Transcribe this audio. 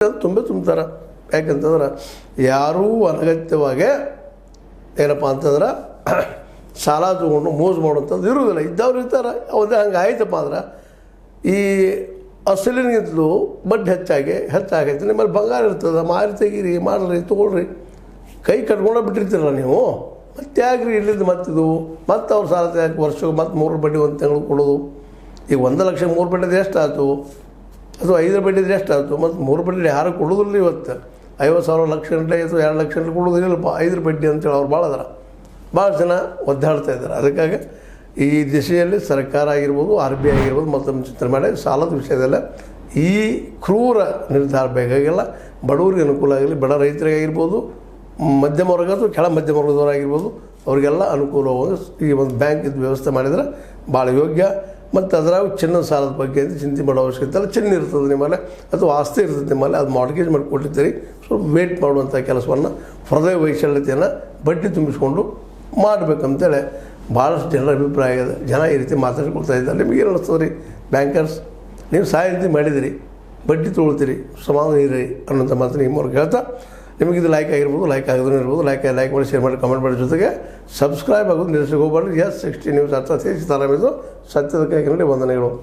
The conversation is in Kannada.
ತುಂಬ್ತಾರೆ. ಯಾಕಂತಂದ್ರೆ ಯಾರೂ ಅನಗತ್ಯವಾಗಿ ಏನಪ್ಪ ಅಂತಂದ್ರೆ ಸಾಲ ತೊಗೊಂಡು ಮೋಸ ಮಾಡುವಂಥದ್ದು ಇರುವುದಿಲ್ಲ. ಇದ್ದವ್ರು ಇರ್ತಾರೆ. ಅದೇ ಹಂಗೆ ಆಯ್ತಪ್ಪ ಅಂದ್ರೆ ಈ ಅಸಲಿನಿಂದಲೂ ಬಡ್ಡಿ ಹೆಚ್ಚಾಗೈತೆ. ನಿಮ್ಮಲ್ಲಿ ಬಂಗಾರ ಇರ್ತದೆ, ಮಾರಿ ತೆಗೀರಿ, ಮಾಡ್ರಿ, ತೊಗೊಳ್ರಿ. ಕೈ ಕಟ್ಕೊಂಡೇ ಬಿಟ್ಟಿರ್ತೀರಲ್ಲ ನೀವು. ಮತ್ತೆ ಯಾಕ್ರಿ ಇಲ್ಲಿಂದ ಮತ್ತಿದು ಮತ್ತೆ ಅವ್ರು ಸಾಲ ತೆಗೆ ವರ್ಷಕ್ಕೆ ಮತ್ತೆ 3 ಬಡ್ಡಿ ಒಂದು ತಿಂಗಳು ಕೊಡೋದು. ಈಗ 1 ಲಕ್ಷ 3 ಬಡ್ಡಿದು ಎಷ್ಟಾಯ್ತು, ಅಥವಾ 5 ಬಡ್ಡಿದ್ರೆ ಎಷ್ಟಾಯ್ತು? ಮತ್ತು 3 ಬಡ್ಡಿ ಯಾರು ಕೊಡೋದಿಲ್ಲ. ಇವತ್ತು 50,000 ಲಕ್ಷ ಗಂಟೆ ಆಯಿತು, 2 ಲಕ್ಷ ಗಂಟೆ ಕೊಡೋದಿಲ್ಲಪ್ಪ 5 ಬಡ್ಡಿ ಅಂತೇಳಿ ಅವ್ರು ಭಾಳ ಜನ ಒದ್ದಾಡ್ತಾ ಇದ್ದಾರೆ. ಅದಕ್ಕಾಗಿ ಈ ದಿಶೆಯಲ್ಲಿ ಸರ್ಕಾರ ಆಗಿರ್ಬೋದು, RBI ಆಗಿರ್ಬೋದು ಮತ್ತೊಮ್ಮೆ ಚಿಂತನೆ ಮಾಡಿ ಸಾಲದ ವಿಷಯದಲ್ಲ ಈ ಕ್ರೂರ ನಿರ್ಧಾರ ಬೇಕಾಗಿಲ್ಲ. ಬಡವರಿಗೆ ಅನುಕೂಲ ಆಗಲಿ, ಬಡ ರೈತರಿಗಾಗಿರ್ಬೋದು, ಮಧ್ಯಮ ವರ್ಗ ಅಥವಾ ಕೆಳ ಮಧ್ಯಮ ವರ್ಗದವರಾಗಿರ್ಬೋದು, ಅವರಿಗೆಲ್ಲ ಅನುಕೂಲವಾಗಿ ಈ ಒಂದು ಬ್ಯಾಂಕ್ ಇದು ವ್ಯವಸ್ಥೆ ಮಾಡಿದರೆ ಭಾಳ ಯೋಗ್ಯ. ಮತ್ತು ಅದರಾಗ ಚಿನ್ನದ ಸಾಲದ ಬಗ್ಗೆ ಅಂತ ಚಿಂತೆ ಮಾಡೋ ಅವಶ್ಯಕತೆ ಇಲ್ಲ. ಚಿನ್ನ ಇರ್ತದೆ ನಿಮ್ಮಲ್ಲಿ ಅಥವಾ ಆಸ್ತಿ ಇರ್ತದೆ ನಿಮ್ಮಲ್ಲಿ, ಅದು ಮಾರ್ಗೇಜ್ ಮಾಡಿ ಕೊಟ್ಟಿರ್ತೀರಿ. ಸ್ವಲ್ಪ ವೇಟ್ ಮಾಡುವಂಥ ಕೆಲಸವನ್ನು ಹೃದಯ ವೈಶಲ್ಯತೆಯನ್ನು ಬಡ್ಡಿ ತುಂಬಿಸ್ಕೊಂಡು ಮಾಡಬೇಕಂತೇಳಿ ಭಾಳಷ್ಟು ಜನರ ಅಭಿಪ್ರಾಯ ಇದೆ. ಜನ ಈ ರೀತಿ ಮಾತಾಡ್ಕೊಳ್ತಾ ಇದ್ದಾರೆ. ನಿಮಗೇನು ಅನ್ನಿಸ್ತದೆ ರೀ? ಬ್ಯಾಂಕರ್ಸ್ ನೀವು ಸಾಯಂತಿ ಮಾಡಿದಿರಿ, ಬಡ್ಡಿ ತೊಗೊಳ್ತೀರಿ, ಸಮಾಧಾನ ಇರಿ ಅನ್ನೋಂಥ ಮಾತು ನಿಮ್ಮ ಅವ್ರಿಗೆ ಹೇಳ್ತಾ, ನಿಮಗಿದು ಲೈಕ್ ಆಗಿರ್ಬೋದು, ಲೈಕ್ ಆಗೋದೂ ಇರ್ಬೋದು. ಲೈಕ್ ಮಾಡಿ, ಶೇರ್ ಮಾಡಿ, ಕಮೆಂಟ್ ಮಾಡಿ, ಜೊತೆಗೆ ಸಬ್ಸ್ಕ್ರೈಬ್ ಆಗೋದು ನಿಲ್ಲಿಸಕ್ಕೆ ಹೋಗ್ಬಾರ್ದು. S60 ನ್ಯೂಸ್ ಅರ್ಥ ಸೀತಾರಾಮಿದು ಸತ್ಯದ ಕೈಗೆ ವಂದನೆಗಳು.